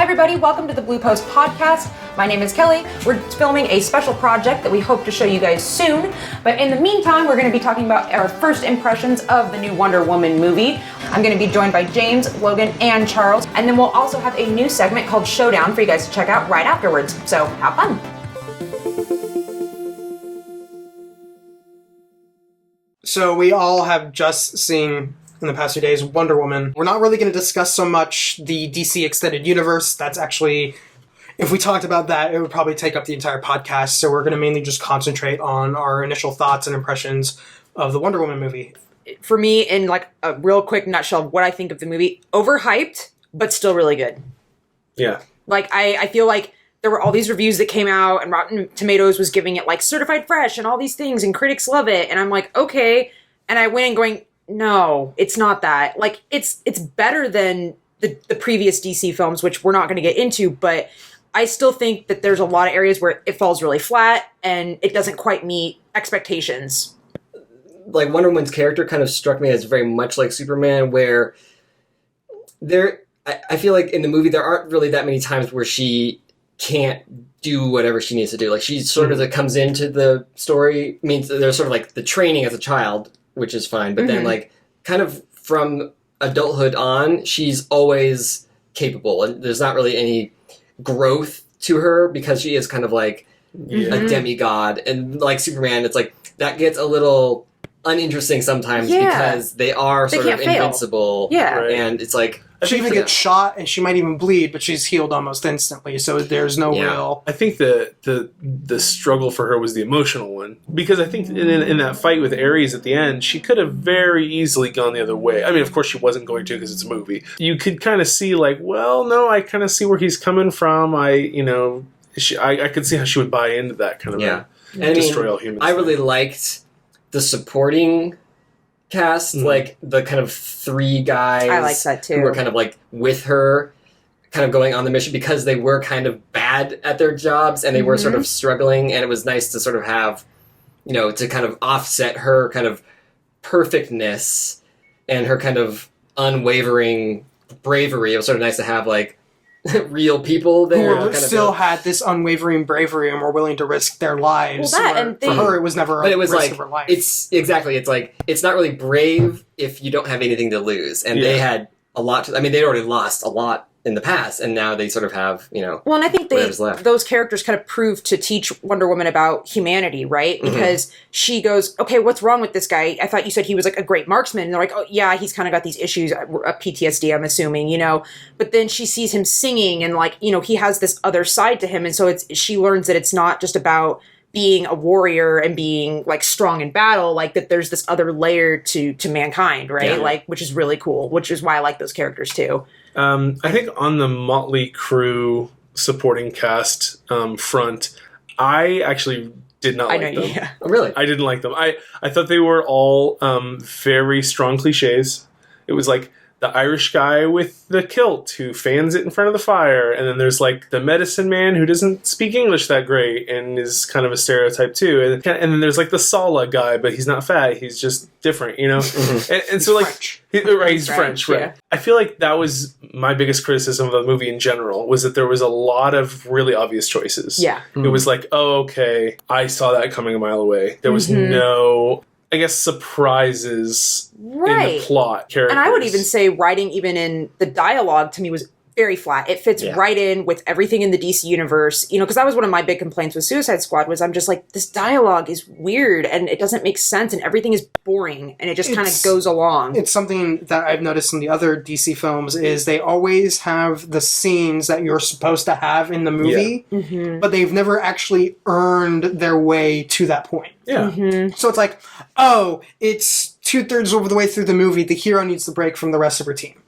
everybody, welcome to the Blue Post Podcast. My name is Kelly. We're filming a special project that we hope to show you guys soon. But in the meantime, we're going to be talking about our first impressions of the new Wonder Woman movie. I'm going to be joined by James, Logan, and Charles. And then we'll also have a new segment called Showdown for you guys to check out right afterwards. So have fun. So we all have just seen in the past few days Wonder Woman. We're not really going to discuss so much the DC Extended Universe. That's actually, if we talked about that, it would probably take up the entire podcast. So we're going to mainly just concentrate on our initial thoughts and impressions of the Wonder Woman movie. For me, in like a real quick nutshell of what I think of the movie, overhyped, but still really good. Yeah. Like, I feel like there were all these reviews that came out and Rotten Tomatoes was giving it like certified fresh and all these things and critics love it. And I'm like, okay. And I went in going, no, it's not that. Like, it's better than the previous DC films, which we're not going to get into, but I still think that there's a lot of areas where it falls really flat and it doesn't quite meet expectations. Like, Wonder Woman's character kind of struck me as very much like Superman, where I feel like in the movie there aren't really that many times where she can't do whatever she needs to do. Like, she sort of comes into the story, means there's sort of like the training as a child, which is fine, but then like kind of from adulthood on, she's always capable, and there's not really any growth to her because she is kind of like a demigod. And like Superman, it's like that gets a little uninteresting sometimes because they are sort of invincible. Yeah. Right. And it's like She even gets shot and she might even bleed, but she's healed almost instantly. So there's no real... I think the struggle for her was the emotional one. Because I think in that fight with Ares at the end, she could have very easily gone the other way. I mean, of course she wasn't going to because it's a movie. You could kind of see like, well, no, I kind of see where he's coming from. I could see how she would buy into that kind of destroy all humans. I really liked the supporting cast, like the kind of three guys I like that too. who were kind of like with her, kind of going on the mission because they were kind of bad at their jobs and they were sort of struggling, and it was nice to sort of have, to kind of offset her kind of perfectness and her kind of unwavering bravery. It was sort of nice to have like real people there who still had this unwavering bravery and were willing to risk their lives. Well, and for her, it was never a risk of her life. It's like, it's not really brave if you don't have anything to lose. And they had a lot they'd already lost a lot in the past, and now they sort of have, Well, and I think those characters kind of proved to teach Wonder Woman about humanity, right? Because she goes, okay, what's wrong with this guy? I thought you said he was like a great marksman. And they're like, oh yeah, he's kind of got these issues, PTSD, I'm assuming, But then she sees him singing and like, he has this other side to him. And so she learns that it's not just about being a warrior and being like strong in battle, like that there's this other layer to mankind, right? Yeah. Like, which is really cool, which is why I like those characters too. I think on the Motley Crue supporting cast front, I actually did not like them. Yeah. Oh, really? I didn't like them. I thought they were all very strong cliches. It was like the Irish guy with the kilt who fans it in front of the fire, and then there's like the medicine man who doesn't speak English that great and is kind of a stereotype too, and then there's like the Sala guy, but he's not fat, he's just different, and so like French. He's French, right? Yeah. I feel like that was my biggest criticism of the movie in general, was that there was a lot of really obvious choices. Yeah, it was like, oh, okay, I saw that coming a mile away. There was no, I guess, surprises in the plot characters. And I would even say writing, even in the dialogue, to me was very flat. It fits right in with everything in the DC universe, because that was one of my big complaints with Suicide Squad, was I'm just like, this dialogue is weird and it doesn't make sense and everything is boring and it just kind of goes along. It's something that I've noticed in the other DC films is they always have the scenes that you're supposed to have in the movie, but they've never actually earned their way to that point. Yeah. So it's like, oh, it's 2/3 over the way through the movie, the hero needs the break from the rest of her team.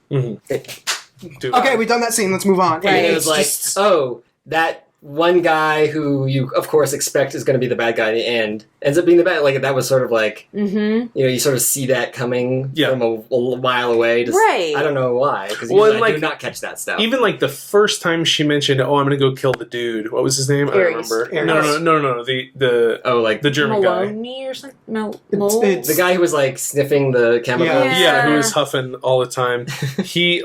Okay, we've done that scene, let's move on. Right. And it was like, that one guy who you, of course, expect is going to be the bad guy at the end ends up being the bad. Like that was sort of like you sort of see that coming from a mile away. Just, right. I don't know why because I do not catch that stuff. Even like the first time she mentioned, "Oh, I'm going to go kill the dude." What was his name? Aries. I don't remember. No. The German Maloney guy or something. It's the guy who was like sniffing the chemicals. Yeah, who was huffing all the time. He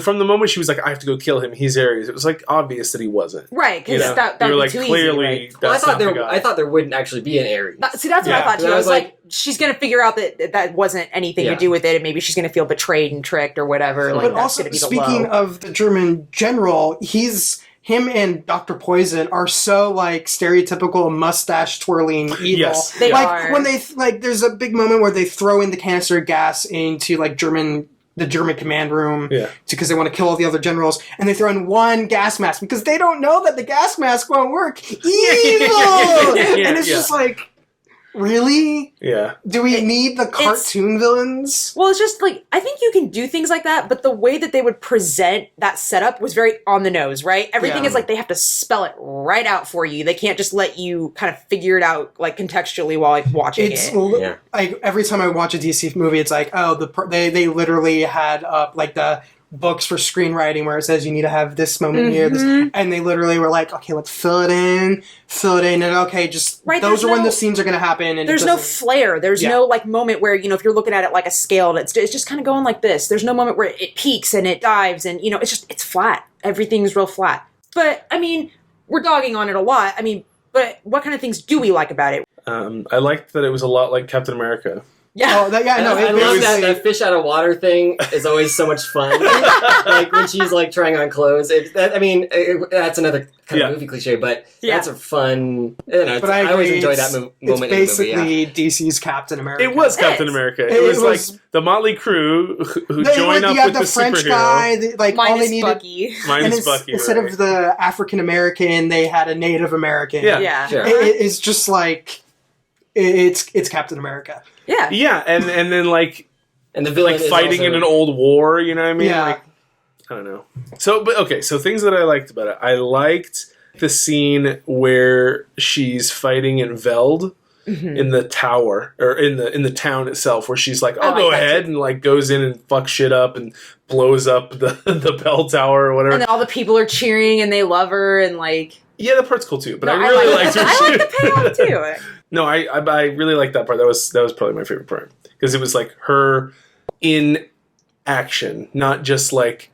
from the moment she was like, "I have to go kill him. He's Aries." It was like obvious that he wasn't. Right, because that you were would like be too clearly. easy, right? That's I thought there wouldn't actually be an Aries. See, that's what I thought too. I was like, she's going to figure out that wasn't anything to do with it, and maybe she's going to feel betrayed and tricked or whatever. Like, but that's also, going to be the speaking of the German general, him and Dr. Poison are so like stereotypical mustache twirling evil. Yes, they are. When they there's a big moment where they throw in the canister of gas into like the German command room because they want to kill all the other generals, and they throw in one gas mask because they don't know that the gas mask won't work. Evil! And it's just like, really? Yeah. Do we need the cartoon villains? Well, it's just like, I think you can do things like that, but the way that they would present that setup was very on the nose, right? Everything is like, they have to spell it right out for you. They can't just let you kind of figure it out like contextually while like watching it. Like every time I watch a DC movie, it's like, they literally had like the books for screenwriting where it says you need to have this moment here, and they literally were like, okay, let's fill it in, and okay, just those are when the scenes are going to happen. And there's no flair. There's no like moment where, if you're looking at it like a scale, it's just kind of going like this. There's no moment where it peaks and it dives, and it's flat. Everything's real flat. But I mean, we're dogging on it a lot. I mean, but what kind of things do we like about it? I liked that it was a lot like Captain America. Yeah. Oh, I love that fish out of water thing is always so much fun. Like when she's like trying on clothes. That's another kind of movie cliche, but that's a fun. But I always enjoy that moment in the movie. It's basically DC's Captain America. It was Captain America. It was like the motley crew who join up with the French superhero. guy. Like minus all they needed, Bucky. Minus Bucky. Instead of the African American, they had a Native American. Yeah. Sure. It's just like it's Captain America. Yeah. Yeah, and then like, and the villain is fighting also in an old war, you know what I mean? Yeah. Like, I don't know. So things that I liked about it. I liked the scene where she's fighting in Veld in the tower, or in the town itself, where she's like, I'll go ahead, and like goes in and fucks shit up and blows up the bell tower or whatever. And then all the people are cheering and they love her and like... Yeah, that part's cool too, but No, I really liked her. I like the payoff too. No, I really liked that part. That was probably my favorite part, because it was like her in action, not just like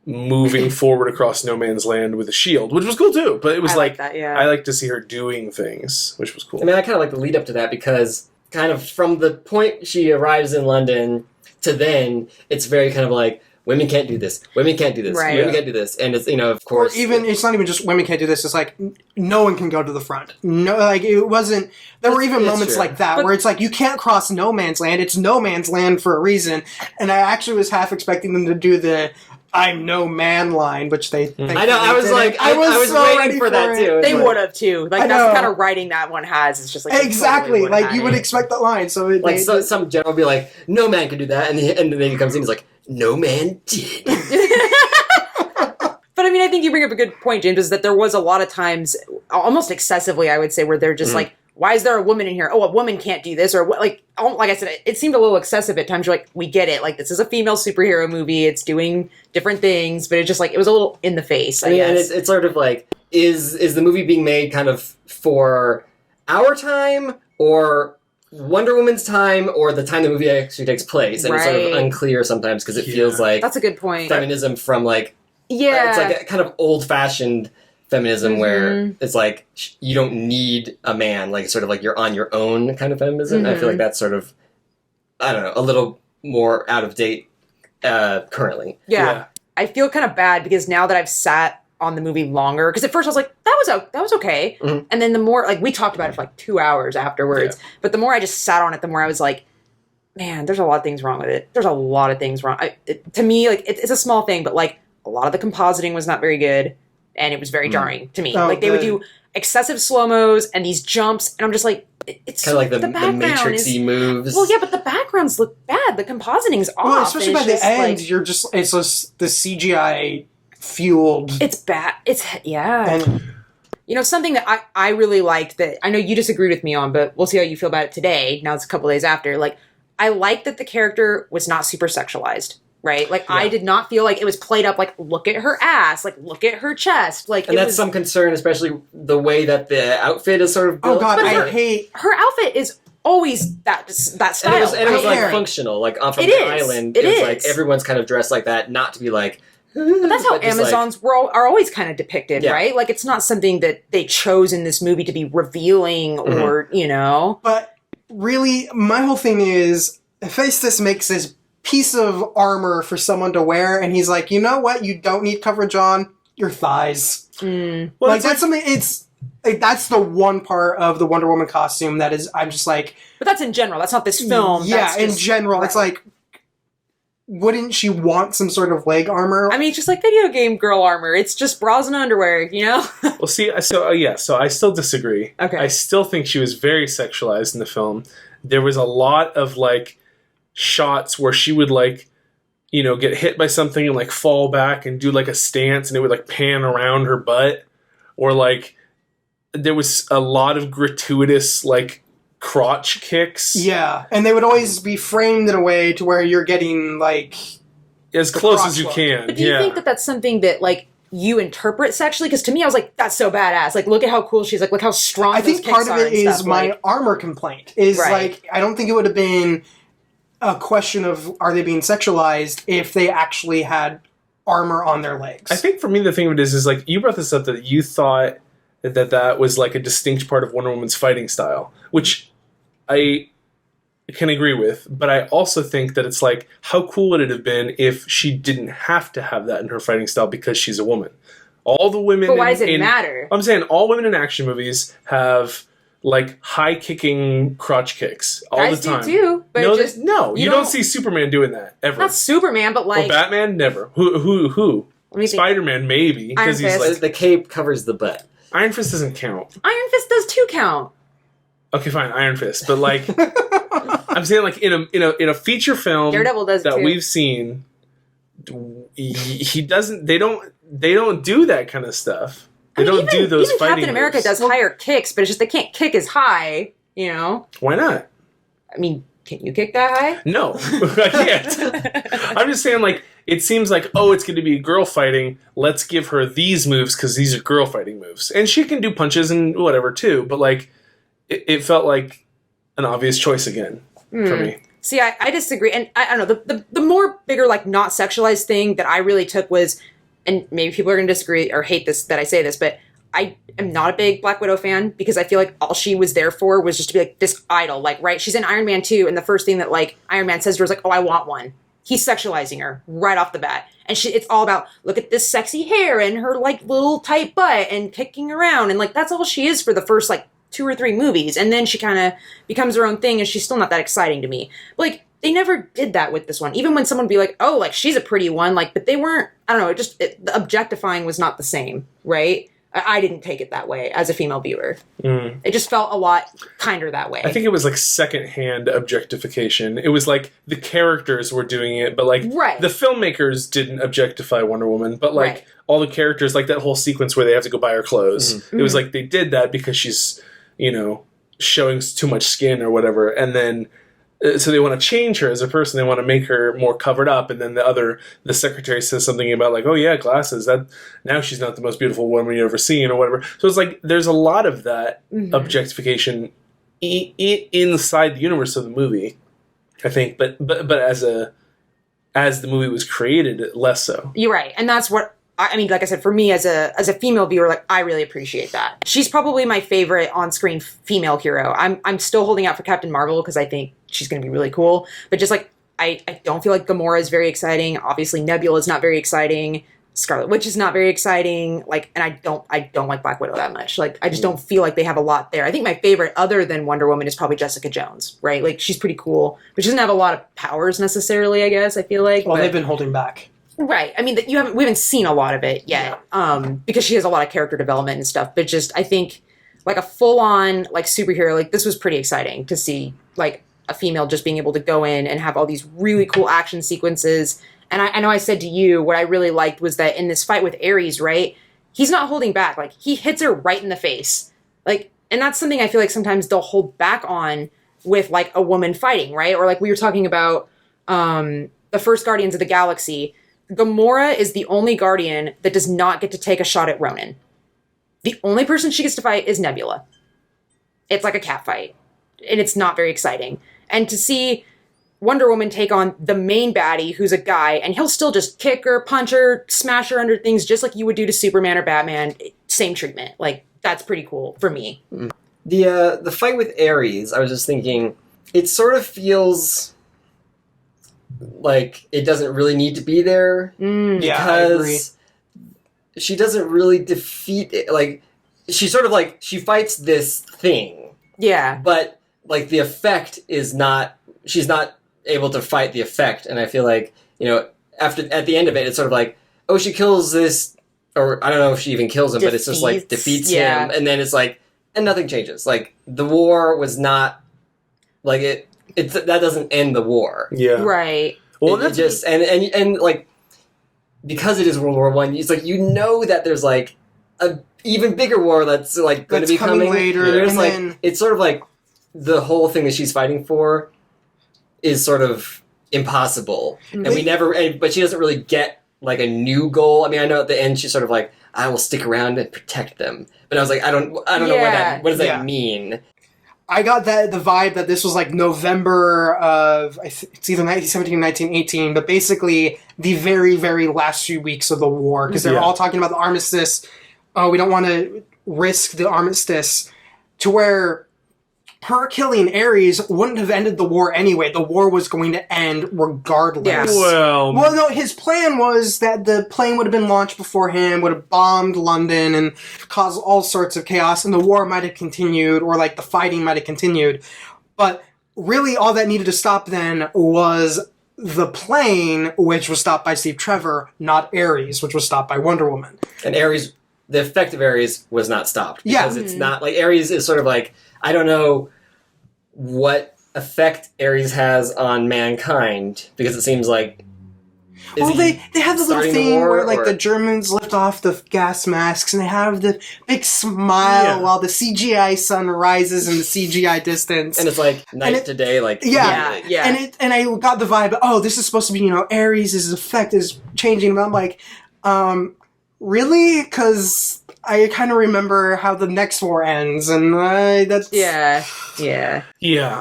moving forward across no man's land with a shield, which was cool too. But it was I like to see her doing things, which was cool. I mean, I kind of like the lead up to that, because kind of from the point she arrives in London to then, it's very kind of like, women can't do this. Women can't do this. Right. Women can't do this. And it's, of course... Or even, it's not even just women can't do this. It's like, no one can go to the front. No, like, it wasn't... There were even moments like that, where it's like, you can't cross no man's land. It's no man's land for a reason. And I actually was half expecting them to do the I'm no man line, which they... I know, I was like... I was so waiting for that, too. They would have, too. Like, that's the kind of writing that one has. It's just like... Exactly. Totally like, you would expect that line. So like, some general would be like, no man can do that. And then he comes in, he's like, no man did. But I mean, I think you bring up a good point, James, is that there was a lot of times, almost excessively, I would say, where they're just like, why is there a woman in here? Oh, a woman can't do this. Or like I said, it seemed a little excessive at times. You're like, we get it. Like, this is a female superhero movie. It's doing different things. But it just like, it was a little in the face, I guess. And it's sort of like, is the movie being made kind of for our time, or Wonder Woman's time, or the time the movie actually takes place? And it's sort of unclear sometimes, because it feels like... That's a good point. Feminism from like... Yeah. It's like a kind of old-fashioned feminism where it's like, you don't need a man, like sort of like you're on your own kind of feminism. I feel like that's sort of, I don't know, a little more out of date currently. Yeah. I feel kind of bad, because now that I've sat on the movie longer, because at first I was like, that was okay. And then the more, like, we talked about it for like 2 hours afterwards, but the more I just sat on it, the more I was like, man, there's a lot of things wrong with it. There's a lot of things wrong. To me, like, it's a small thing, but like, a lot of the compositing was not very good. And it was very jarring to me. Like, they would do excessive slow-mos and these jumps, and I'm just like, it's kind of like the Matrix-y moves. Well, yeah, but the backgrounds look bad. The compositing's off. Well, especially by the end, like, it's just the CGI fueled. It's bad. You know, something that I really liked that I know you disagreed with me on, but we'll see how you feel about it today. Now it's a couple days after. Like, I like that the character was not super sexualized, right? Like, I did not feel like it was played up like, look at her ass, like, look at her chest. Like, and that's some concern, especially the way that the outfit is sort of built. Oh, God, I hate... Her outfit is always that style. And it was like, functional. Like, from the island, it was like, everyone's kind of dressed like that, not to be like... But that's how Amazons are always kind of depicted, right? Like, it's not something that they chose in this movie to be revealing or, you know. But really, my whole thing is, Hephaestus makes this piece of armor for someone to wear, and he's like, you know what? You don't need coverage on your thighs. Well, like, that's something, it's... Like, that's the one part of the Wonder Woman costume that is, I'm just like... But that's in general. That's not this film. Yeah, that's in general. Right. It's like... Wouldn't she want some sort of leg armor? I mean, it's just like video game girl armor. It's just bras and underwear, you know? Well, see, so I still disagree. Okay. I still think she was very sexualized in the film. There was a lot of, like, shots where she would, like, you know, get hit by something and, like, fall back and do, like, a stance, and it would, like, pan around her butt. Or, like, there was a lot of gratuitous, like, crotch kicks. Yeah, and they would always be framed in a way to where you're getting, like... As close as you can, But do you think that that's something that, like, you interpret sexually? Because to me, I was like, that's so badass. Like, look at how cool she's. Like, look how strong I think part of it is my armor complaint. Is, like, I don't think it would have been a question of, are they being sexualized, if they actually had armor on their legs. I think for me, the thing of it is like, you brought this up that you thought that was, like, a distinct part of Wonder Woman's fighting style, which... I can agree with, but I also think that it's like, how cool would it have been if she didn't have to have that in her fighting style because she's a woman? All the women... But why does it matter? I'm saying all women in action movies have, like, high-kicking crotch kicks all Guys the time. do too, but no, you don't see Superman doing that, ever. Not Superman, but like... Or Batman? Never. Who? Spider-Man, maybe. Because he's like... The cape covers the butt. Iron Fist doesn't count. Iron Fist does too count. Okay, fine, Iron Fist, but like, I'm saying like in a feature film Daredevil does that too. We've seen, he doesn't. They don't do that kind of stuff. They don't do those even fighting Captain America moves. does higher kicks, but it's just they can't kick as high. You know? Why not? I mean, can you kick that high? No, I can't. I'm just saying, like, it seems like, oh, it's going to be a girl fighting. Let's give her these moves because these are girl fighting moves, and she can do punches and whatever too. But like. It felt like an obvious choice again for me. See, I disagree. And I don't know, the more bigger, like, not sexualized thing that I really took was, and maybe people are going to disagree or hate this that I say this, but I am not a big Black Widow fan because I feel like all she was there for was just to be, like, this idol. Like, right? She's in Iron Man 2, and the first thing that, like, Iron Man says to her is, like, oh, I want one. He's sexualizing her right off the bat. And it's all about, look at this sexy hair and her, like, little tight butt and kicking around. And, like, that's all she is for the first, like, 2 or 3 movies, and then she kind of becomes her own thing, and she's still not that exciting to me. But, like, they never did that with this one. Even when someone would be like, oh, like, she's a pretty one, like, but they weren't, I don't know, the objectifying was not the same, right? I didn't take it that way as a female viewer. It just felt a lot kinder that way. I think it was, like, secondhand objectification. It was, like, the characters were doing it, but, like, the filmmakers didn't objectify Wonder Woman, but, like, all the characters, like that whole sequence where they have to go buy her clothes, it was like they did that because she's, you know, showing too much skin or whatever, and then so they want to change her as a person. They want to make her more covered up, and then the secretary says something about like, oh yeah, glasses. That now she's not the most beautiful woman you've ever seen or whatever. So it's like there's a lot of that objectification inside the universe of the movie, I think. But as the movie was created, less so. You're right, and that's what. I mean, like I said, for me as a female viewer, like I really appreciate that. She's probably my favorite on-screen female hero. I'm still holding out for Captain Marvel because I think she's going to be really cool. But just like I don't feel like Gamora is very exciting. Obviously, Nebula is not very exciting. Scarlet Witch is not very exciting. Like, and I don't like Black Widow that much. Like, I just don't feel like they have a lot there. I think my favorite, other than Wonder Woman, is probably Jessica Jones. Right? Like, she's pretty cool, but she doesn't have a lot of powers necessarily. I guess I feel like. Well, they've been holding back. Right. I mean, we haven't seen a lot of it yet, because she has a lot of character development and stuff. But just, I think, like a full-on like superhero, like this was pretty exciting to see, like a female just being able to go in and have all these really cool action sequences. And I know I said to you, what I really liked was that in this fight with Ares, right? he's not holding back. Like, he hits her right in the face. Like, and that's something I feel like sometimes they'll hold back on with, like, a woman fighting, right? Or, like, we were talking about the first Guardians of the Galaxy. Gamora is the only Guardian that does not get to take a shot at Ronan. The only person she gets to fight is Nebula. It's like a cat fight. And it's not very exciting. And to see Wonder Woman take on the main baddie, who's a guy, and he'll still just kick her, punch her, smash her under things, just like you would do to Superman or Batman. Same treatment. Like, that's pretty cool for me. The fight with Ares, I was just thinking, it sort of feels like it doesn't really need to be there. Yeah, I agree. She doesn't really defeat it. Like, she sort of, like, she fights this thing. Yeah. But, like, the effect is not, she's not able to fight the effect, and I feel like, you know, at the end of it, it's sort of like, oh, she kills this, or I don't know if she even kills him, but it's just like defeats him, and then it's like, and nothing changes. Like, the war was not, like, that doesn't end the war. Yeah. Right. Well, it just, and like, because it is World War I, it's like, you know that there's like a even bigger war that's like going to be coming later, and like, then it's sort of like the whole thing that she's fighting for is sort of impossible, and we never. But she doesn't really get like a new goal. I mean, I know at the end she's sort of like, I will stick around and protect them, but I was like, I don't know what does that mean. I got the vibe that this was like November of, it's either 1917 or 1918, but basically the very, very last few weeks of the war, because they're all talking about the armistice. Oh, we don't want to risk the armistice, to where her killing Ares wouldn't have ended the war anyway. The war was going to end regardless. Yeah. Well, no, his plan was that the plane would have been launched before him, would have bombed London and caused all sorts of chaos, and the war might have continued, or like the fighting might have continued. But really all that needed to stop then was the plane, which was stopped by Steve Trevor, not Ares, which was stopped by Wonder Woman. And Ares, the effect of Ares was not stopped. Because it's not, like, Ares is sort of like, I don't know what effect Ares has on mankind, because it seems like... Well, they have the little thing where, like, the Germans lift off the gas masks, and they have the big smile while the CGI sun rises in the CGI distance. And it's like, night to day, like... Yeah. And I got the vibe, oh, this is supposed to be, you know, Ares' effect is changing, and I'm like, really? Because I kind of remember how the next war ends, and that's... Yeah.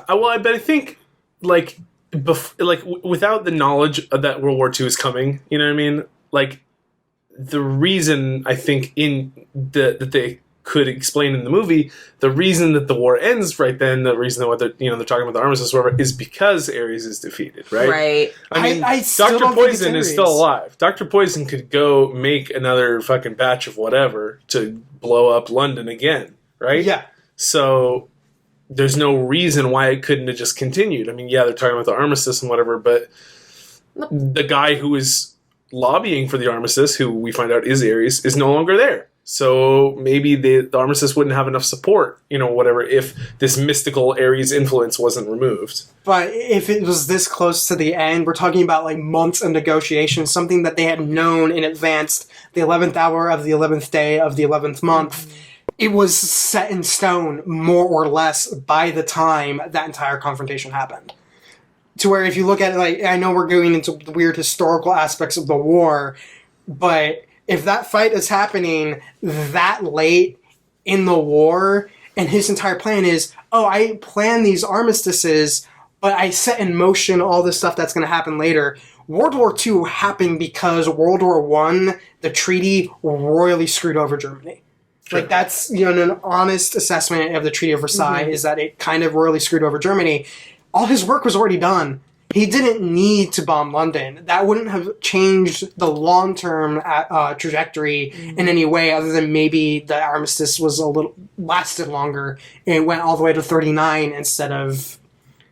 Well, but I think, like, without the knowledge that World War II is coming, you know what I mean? Like, the reason, I think, that they could explain in the movie, the reason that the war ends right then, the reason that they're talking about the armistice, whatever, is because Ares is defeated, right? Right. I mean, Dr. Poison is still alive. Dr. Poison could go make another fucking batch of whatever to blow up London again, right? Yeah. So there's no reason why it couldn't have just continued. I mean, yeah, they're talking about the armistice and whatever, but the guy who is lobbying for the armistice, who we find out is Ares, is no longer there. So maybe the armistice wouldn't have enough support, whatever, if this mystical Ares influence wasn't removed. But if it was this close to the end, we're talking about like months of negotiation, something that they had known in advance, the 11th hour of the 11th day of the 11th month. It was set in stone, more or less, by the time that entire confrontation happened. To where if you look at it, like, I know we're going into the weird historical aspects of the war, but if that fight is happening that late in the war, and his entire plan is, oh, I plan these armistices, but I set in motion all the stuff that's going to happen later. World War II happened because World War I, the treaty, royally screwed over Germany. Sure. Like, that's, an honest assessment of the Treaty of Versailles, is that it kind of royally screwed over Germany. All his work was already done. He didn't need to bomb London. That wouldn't have changed the long-term trajectory in any way, other than maybe the armistice was lasted longer. It went all the way to 39 instead of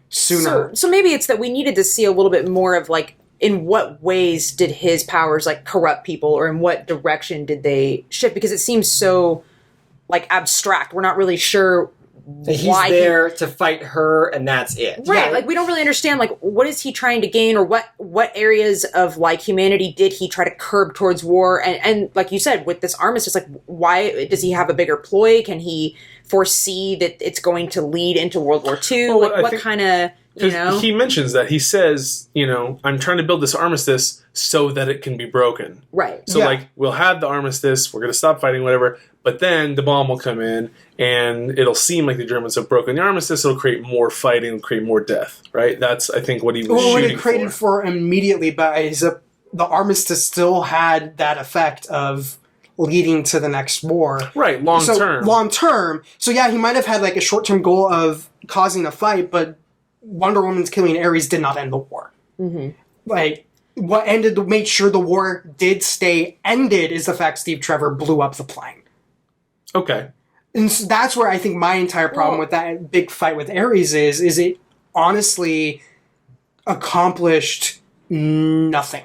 sooner. So maybe it's that we needed to see a little bit more of, like, in what ways did his powers, like, corrupt people, or in what direction did they shift? Because it seems so, like, abstract. We're not really sure He's why there to fight her, and that's it. Right, Yeah. like we don't really understand like what is he trying to gain, or what areas of like humanity did he try to curb towards war, and like you said with this armistice, like why does he have a bigger ploy? Can he foresee that it's going to lead into World War II? Well, like I what think- kind of, you know? He mentions that. He says, I'm trying to build this armistice so that it can be broken. Right. So, like, we'll have the armistice, we're going to stop fighting, whatever, but then the bomb will come in, and it'll seem like the Germans have broken the armistice, it'll create more fighting, it'll create more death, right? That's, I think, what he was Well, what shooting it created for immediately, but the armistice still had that effect of leading to the next war. Right, long term. Long term. So yeah, he might have had like a short-term goal of causing a fight, but Wonder Woman's killing Ares did not end the war. Mm-hmm. Like, what made sure the war did stay ended is the fact Steve Trevor blew up the plane. Okay. And so that's where I think my entire problem with that big fight with Ares is it honestly accomplished nothing.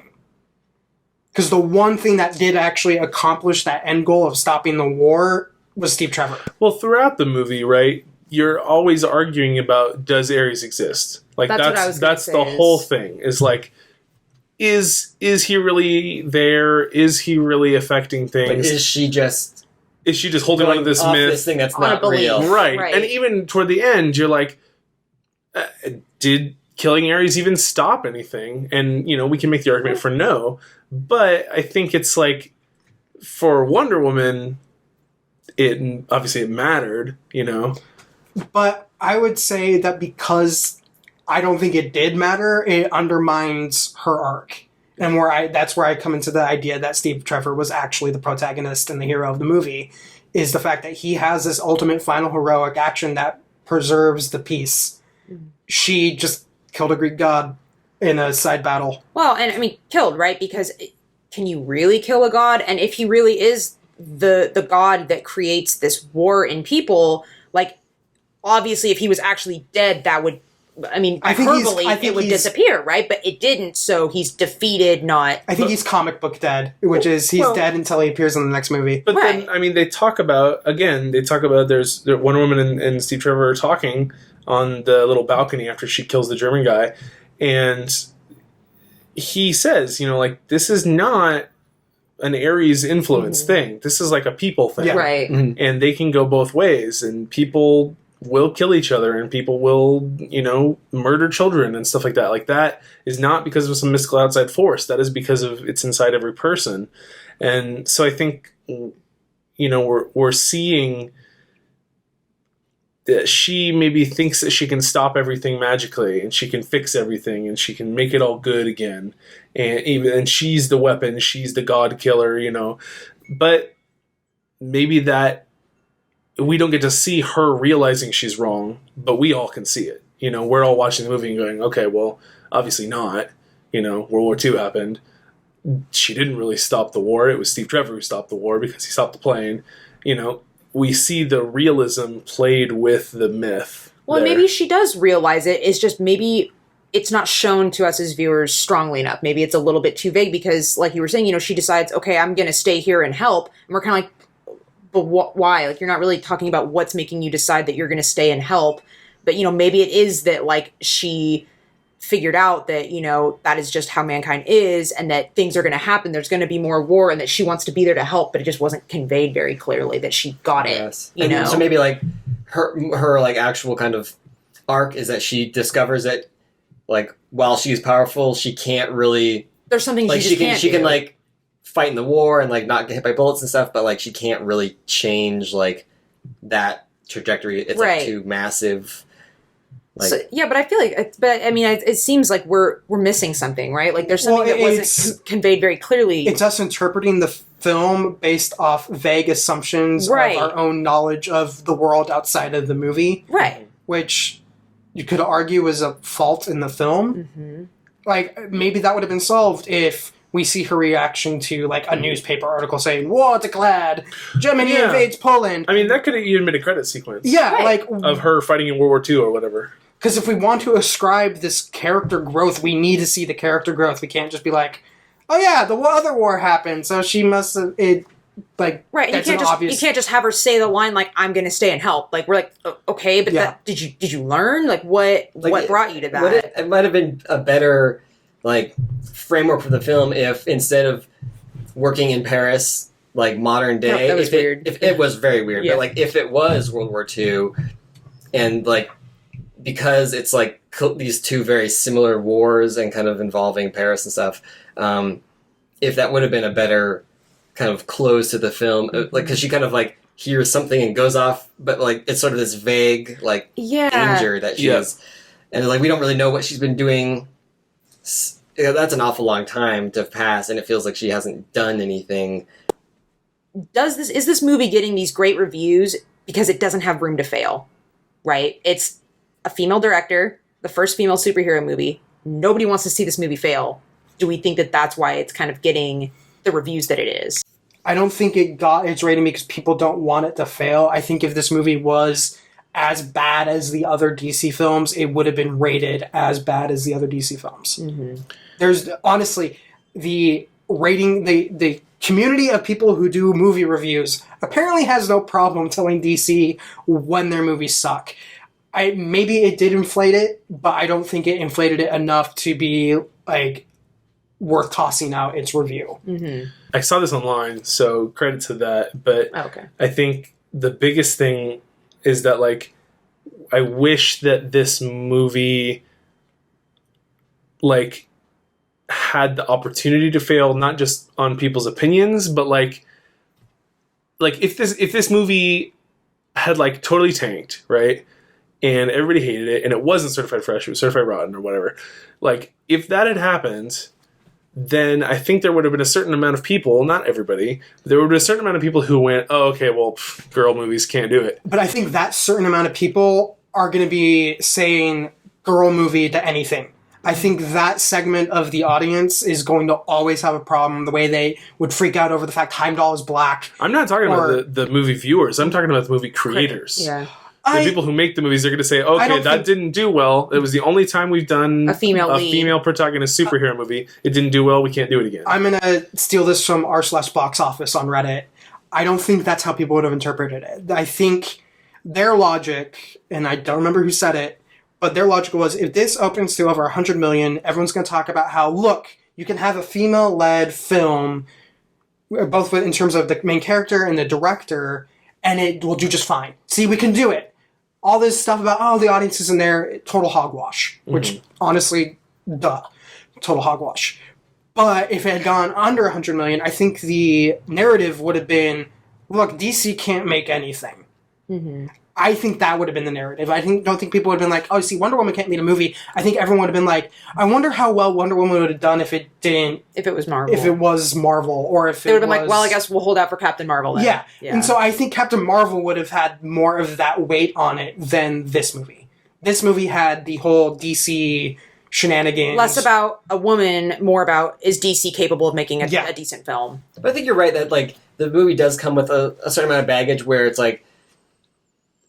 Because the one thing that did actually accomplish that end goal of stopping the war was Steve Trevor. Well, throughout the movie, right, you're always arguing about, does Ares exist? Like, That's what I was gonna say the is- whole thing, is like, is he really there? Is he really affecting Like, things? is she just holding on to going this off myth? this thing that's On a not belief. real? Right. Right. And even toward the end, you're like, did killing Ares even stop anything? And, we can make the argument for no. But I think it's like, for Wonder Woman, it mattered, But I would say that because I don't think it did matter, it undermines her arc. And that's where I come into the idea that Steve Trevor was actually the protagonist and the hero of the movie, is the fact that he has this ultimate final heroic action that preserves the peace. She just killed a Greek god in a side battle. Well, and I mean, killed, right? Because can you really kill a god? And if he really is the god that creates this war in people, like, obviously, if he was actually dead, that would, I mean, hyperbole, it would disappear, right? But it didn't, so he's defeated, not... I think he's comic book dead, which is he's dead until he appears in the next movie. But Right. then, I mean, they talk about there's Wonder Woman and Steve Trevor are talking on the little balcony after she kills the German guy, and he says, like, this is not an Ares influence thing. This is like a people thing. Yeah. Right. And they can go both ways, and people will kill each other, and people will, murder children and stuff like that. Like, that is not because of some mystical outside force. That is because of it's inside every person. And so I think, we're seeing that she maybe thinks that she can stop everything magically, and she can fix everything, and she can make it all good again. And she's the weapon, she's the god killer, But maybe that we don't get to see her realizing she's wrong, but we all can see it. We're all watching the movie and going, okay, well, obviously not. World War II happened. She didn't really stop the war. It was Steve Trevor who stopped the war because he stopped the plane. We see the realism played with the myth. Well, there. maybe she does realize it. It's just maybe it's not shown to us as viewers strongly enough. Maybe it's a little bit too vague because, like you were saying, she decides, okay, I'm going to stay here and help. And we're kind of like, but why? Like, you're not really talking about what's making you decide that you're going to stay and help. But, maybe it is that, like, she figured out that, that is just how mankind is, and that things are going to happen. There's going to be more war, and that she wants to be there to help, but it just wasn't conveyed very clearly that she got it. Yes. You know? So maybe, like, her like actual kind of arc is that she discovers that, like, while she's powerful, she can't really, There's something like, she can't she can do. like fight in the war and like not get hit by bullets and stuff, but like she can't really change like that trajectory. It's Right. like too massive. Like, So, yeah, but I feel like, it seems like we're missing something, right? Like, there's something that wasn't conveyed very clearly. It's us interpreting the film based off vague assumptions Right. of our own knowledge of the world outside of the movie, Right. which you could argue is a fault in the film. Mm-hmm. Like, maybe that would have been solved if we see her reaction to, like, a newspaper article saying, war declared, Germany Yeah. invades Poland. I mean, that could have even been a credit sequence. Yeah, Right. like, Of her fighting in World War II or whatever. because if we want to ascribe this character growth, we need to see the character growth. We can't just be like, oh yeah, the other war happened, so she must have... like right. And you can't just have her say the line like "I'm going to stay and help." Like we're like, okay, but did you learn? Like what brought you to that? It might have been a better like framework for the film if instead of working in Paris, like modern day, no, that was weird. If it was very weird, but like if it was World War II, and like because it's like these two very similar wars and kind of involving Paris and stuff, if that would have been a better kind of close to the film, like because she kind of like hears something and goes off, but like it's sort of this vague like danger that she is, and like we don't really know what she's been doing. That's an awful long time to pass, and it feels like she hasn't done anything. Is this movie getting these great reviews because it doesn't have room to fail? Right? It's a female director, the first female superhero movie. Nobody wants to see this movie fail. Do we think that that's why it's kind of getting the reviews that it is? I don't think it got its rating because people don't want it to fail. I think if this movie was as bad as the other DC films, it would have been rated as bad as the other DC films. Mm-hmm. There's honestly the rating, the community of people who do movie reviews apparently has no problem telling DC when their movies suck. Maybe it did inflate it, but I don't think it inflated it enough to be like worth tossing out its review. Mm-hmm. I saw this online, so credit to that. But I think the biggest thing is that like I wish that this movie like had the opportunity to fail, not just on people's opinions, but like if this movie had like totally tanked, right? And everybody hated it, and it wasn't certified fresh, it was certified rotten or whatever. Like, if that had happened, then I think there would have been a certain amount of people, not everybody, but there would have been a certain amount of people who went, oh, okay, well, girl movies can't do it. But I think that certain amount of people are going to be saying girl movie to anything. I think that segment of the audience is going to always have a problem, the way they would freak out over the fact Heimdall is black. I'm not talking about the movie viewers. I'm talking about the movie creators. Yeah. The people who make the movies are going to say, okay, that didn't do well. It was the only time we've done a female protagonist superhero movie. It didn't do well. We can't do it again. I'm going to steal this from r/box office on Reddit. I don't think that's how people would have interpreted it. I think their logic, and I don't remember who said it, but their logic was, if this opens to over 100 million, everyone's going to talk about how, look, you can have a female-led film, both in terms of the main character and the director, and it will do just fine. See, we can do it. All this stuff about, the audience isn't there, total hogwash. Which, honestly, total hogwash. But if it had gone under 100 million, I think the narrative would have been, look, DC can't make anything. Mm-hmm. I think that would have been the narrative. Don't think people would have been like, oh, see, Wonder Woman can't lead a movie. I think everyone would have been like, I wonder how well Wonder Woman would have done if it didn't... If it was Marvel. If it was Marvel, or if they would have been like, well, I guess we'll hold out for Captain Marvel then. Yeah. And so I think Captain Marvel would have had more of that weight on it than this movie. This movie had the whole DC shenanigans. Less about a woman, more about, is DC capable of making a decent film? But I think you're right that, like, the movie does come with a certain amount of baggage where it's like,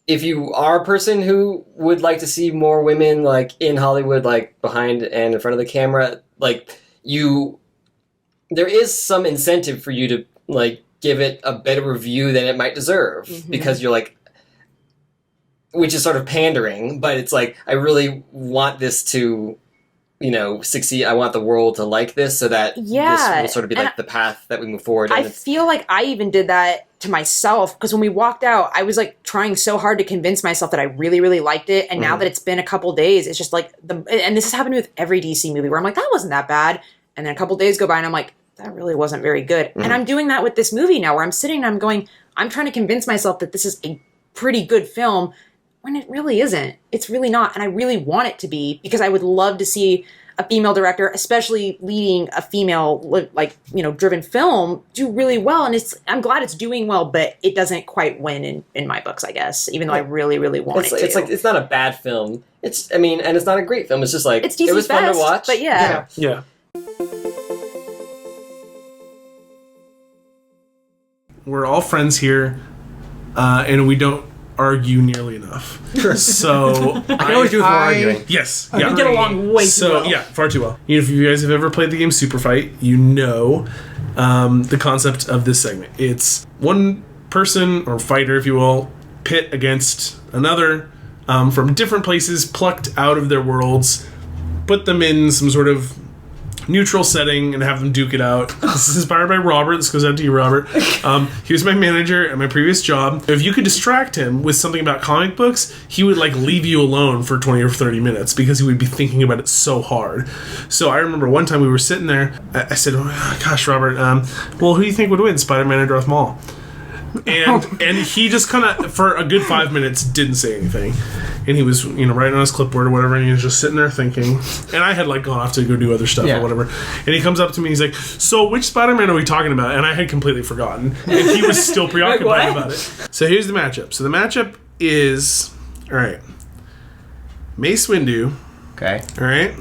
if you are a person who would like to see more women, like, in Hollywood, like, behind and in front of the camera, like, there is some incentive for you to, like, give it a better review than it might deserve. Mm-hmm. Because you're like, which is sort of pandering, but it's like, I really want this to, succeed. I want the world to like this so that this will sort of be like the path that we move forward. I feel like I even did that to myself, because when we walked out, I was like trying so hard to convince myself that I really, really liked it. And now that it's been a couple days, it's just like and this has happened with every DC movie where I'm like, that wasn't that bad. And then a couple days go by and I'm like, that really wasn't very good. And I'm doing that with this movie now, where I'm sitting and I'm going, I'm trying to convince myself that this is a pretty good film when it really isn't. It's really not. And I really want it to be, because I would love to see a female director, especially leading a female, driven film, do really well. And I'm glad it's doing well, but it doesn't quite win in my books, I guess, even though I really, really want it to. It's like, it's not a bad film. And it's not a great film. It's just like, it's DC's it was best, fun to watch. But yeah. We're all friends here, and we don't argue nearly enough. So I can always do with more arguing. Yes. We get along way too well. Yeah, far too well. If you guys have ever played the game Super Fight, you know the concept of this segment. It's one person, or fighter, if you will, pit against another from different places, plucked out of their worlds, put them in some sort of neutral setting and have them duke it out. This is inspired by Robert. This goes out to you, Robert. He was my manager at my previous job. If you could distract him with something about comic books, he would like leave you alone for 20 or 30 minutes because he would be thinking about it so hard. So I remember one time we were sitting there. I said, oh, gosh, Robert, well, who do you think would win, Spider-Man or Darth Maul? And he just kind of, for a good 5 minutes, didn't say anything. And he was, writing on his clipboard or whatever, and he was just sitting there thinking. And I had, gone off to go do other stuff or whatever. And he comes up to me, he's like, so which Spider-Man are we talking about? And I had completely forgotten. And he was still preoccupied about it. So here's the matchup. So the matchup is, all right, Mace Windu. Okay. All right?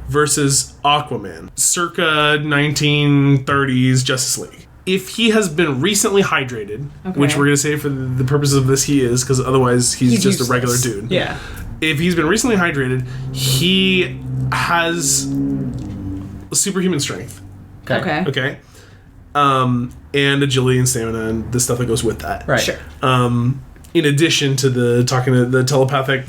Versus Aquaman. Circa 1930s Justice League. If he has been recently hydrated, which we're going to say for the purposes of this he is, because otherwise he's just useless. a regular dude. Yeah. If he's been recently hydrated, he has superhuman strength. Okay? And agility and stamina and the stuff that goes with that. Right. Sure. In addition to the talking to the telepathic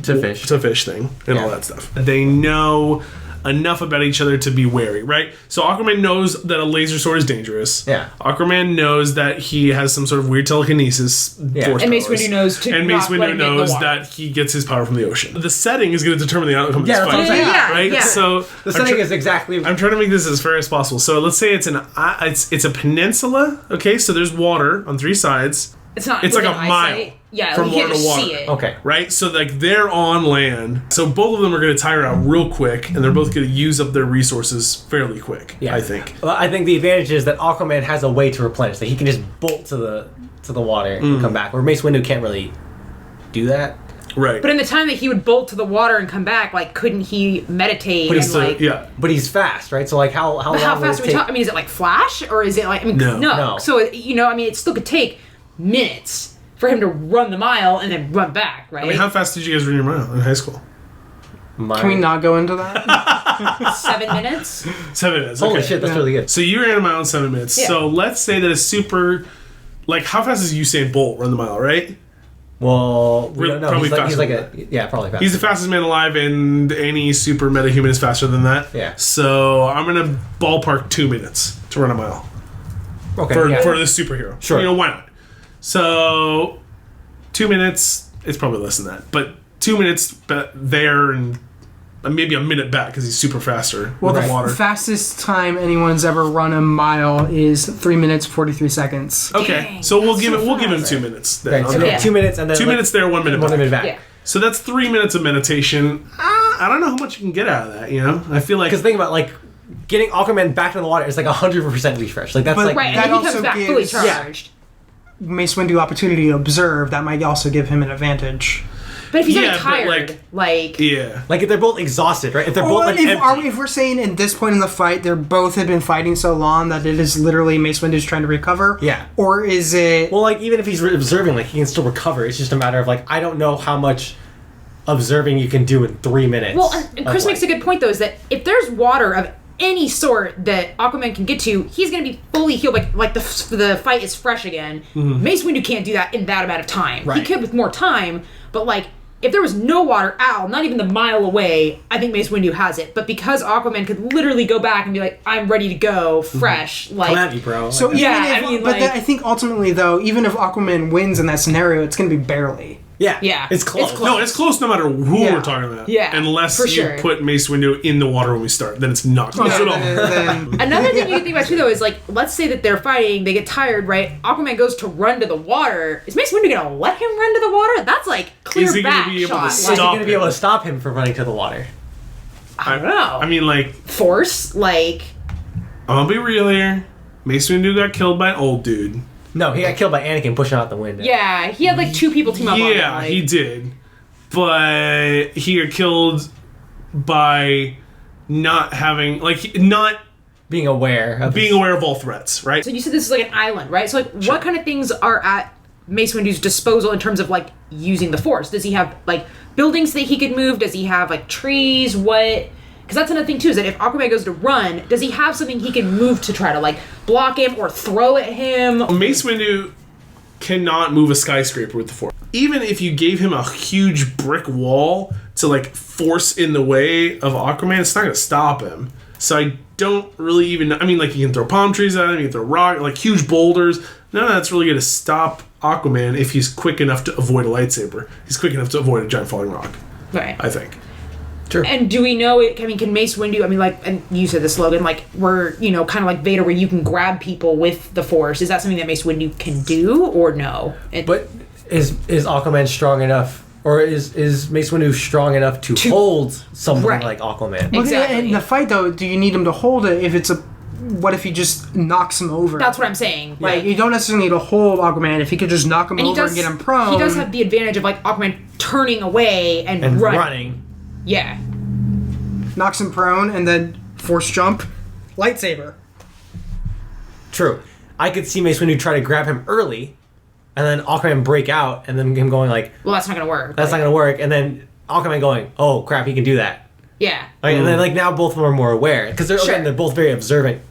To fish thing and all that stuff. They know enough about each other to be wary, right? So Aquaman knows that a laser sword is dangerous. Yeah. Aquaman knows that he has some sort of weird telekinesis force And Mace powers. Windu knows to And Mace not let Windu him get in the knows water. that he gets his power from the ocean. The setting is going to determine the outcome of this that's what I'm fight. saying. Right? Yeah. So The setting is exactly... I'm trying to make this as fair as possible. So let's say it's it's a peninsula, okay? So there's water on three sides. It's not. It's like a within mile eyesight. Yeah, from you can't water to just water. see it. Okay. Right? So, they're on land. So, both of them are going to tire out real quick, and they're both going to use up their resources fairly quick, I think. Well, I think the advantage is that Aquaman has a way to replenish. That he can just bolt to the water and come back, where Mace Windu can't really do that. Right. But in the time that he would bolt to the water and come back, couldn't he meditate But he's fast, right? So, how long how would fast it are we take? talking? I mean, is it Flash, or is it No. No. So, it still could take minutes for him to run the mile and then run back, right? I mean, how fast did you guys run your mile in high school? Can we not go into that? 7 minutes? 7 minutes. Holy okay. shit, that's really good. So, you ran a mile in 7 minutes. Yeah. So, let's say that a super... how fast does Usain Bolt run the mile, right? Well, we don't know. Probably He's faster like than probably faster. He's the fastest man alive, and any super metahuman is faster than that. Yeah. So, I'm going to ballpark 2 minutes to run a mile. okay. For yeah. the superhero. Sure. Why not? So, 2 minutes, it's probably less than that. But 2 minutes there and maybe a minute back because he's super faster Well, with the the water. fastest time anyone's ever run a mile is 3 minutes 43 seconds. Okay, Dang, so we'll give so 2 minutes. Then. Right, so Okay. Yeah. 2 minutes and then 2 minutes there, 1 minute back. 1 minute back. Yeah. So that's 3 minutes of meditation. I don't know how much you can get out of that, I feel like... Because think about getting Aquaman back in the water is 100% refresh. That's But Right, That and then he also comes back fully gives- charged. Mace Windu opportunity to observe, that might also give him an advantage. But if he's Yeah, already but, tired, Yeah. if they're both exhausted, right? If they're both empty. If we're saying at this point in the fight, they're both have been fighting so long that it is literally Mace Windu's trying to recover. Yeah. Or is it? Well, even if he's observing, he can still recover. It's just a matter of I don't know how much observing you can do in 3 minutes. well, and Chris makes a good point though, is that if there's water of any sort that Aquaman can get to, he's going to be fully healed. The fight is fresh again. Mace Windu can't do that in that amount of time. Right. He could with more time, but if there was no water at all, not even the mile away, I think Mace Windu has it. But because Aquaman could literally go back and be I'm ready to go, fresh, Come at me, bro. So Yeah, even if, I mean, but I think ultimately though, even if Aquaman wins in that scenario, it's going to be barely. yeah, Yeah. it's close. It's close. No, it's close no matter who Yeah. we're talking about. Yeah, Unless for you sure. put Mace Windu in the water when we start. Then it's not close at all. Then, Another thing you can think about too, though, is let's say that they're fighting, they get tired, right? Aquaman goes to run to the water. Is Mace Windu gonna let him run to the water? That's clear Is he gonna back be able to shot. Is he stop going to be able to stop him from running to the water? I don't know. I mean, Force, I'm gonna be real here. Mace Windu got killed by an old dude. No, he got killed by Anakin pushing out the window. yeah, he had 2 people team up on him. Yeah, he did. But he got killed by not having, not Being aware of being aware of all threats, right? So you said this is an island, right? So what kind of things are at Mace Windu's disposal in terms of using the Force? Does he have buildings that he could move? Does he have trees? What Because that's another thing, too, is that if Aquaman goes to run, does he have something he can move to try to, like, block him or throw at him? Mace Windu cannot move a skyscraper with the Force. Even if you gave him a huge brick wall to, like, force in the way of Aquaman, it's not going to stop him. So I don't really even... I mean, like, you can throw palm trees at him, you can throw rock, like, huge boulders. None of that's really going to stop Aquaman if he's quick enough to avoid a lightsaber. He's quick enough to avoid a giant falling rock. Right. I think. Sure. And do we know it? I mean, can Mace Windu? I mean, like, and you said this, Logan. Like, we're kind of like Vader, where you can grab people with the Force. Is that something that Mace Windu can do, or no? But is Aquaman strong enough, or is Mace Windu strong enough to hold something right. like Aquaman? Well, Exactly. in the fight, though, do you need him to hold it if it's a... What if he just knocks him over? That's what I'm saying. Like, you don't necessarily need to hold Aquaman. If he could just knock him over and get him prone... He does have the advantage of, like, Aquaman turning away and running. Yeah. knocks him prone, and then force jump, lightsaber. True. I could see Mace Windu try to grab him early, and then Aquaman break out, and then him going like, well, that's not going to work. That's not going to work, and then Aquaman going, oh crap, he can do that. Yeah. Right? And then like now both of them are more aware, because they're both very observant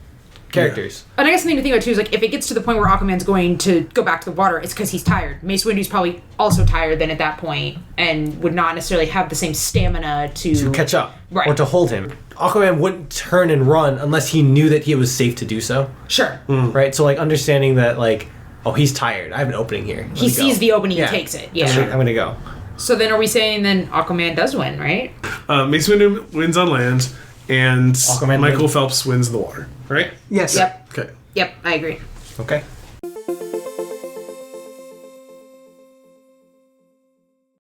characters. And I guess the thing to think about too is, like, if it gets to the point where Aquaman's going to go back to the water, it's because he's tired. Mace Windu's probably also tired then at that point, and would not necessarily have the same stamina to catch up, right, or to hold him. Aquaman wouldn't turn and run unless he knew that he was safe to do so. Sure. Right? So like understanding that, like, oh, he's tired, I have an opening here. He sees the opening and takes it. Yeah. I'm gonna go. So then are we saying then Aquaman does win, right? Mace Windu wins on land, and Aquaman Michael Phelps wins in the water, right? Yes. Yep. Okay. Yep, I agree. Okay.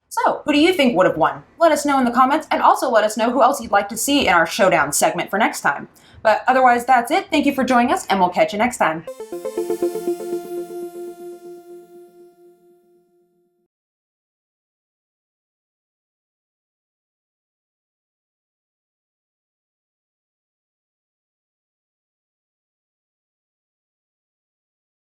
So, who do you think would have won? Let us know in the comments, and also let us know who else you'd like to see in our showdown segment for next time. But otherwise, that's it. Thank you for joining us, and we'll catch you next time.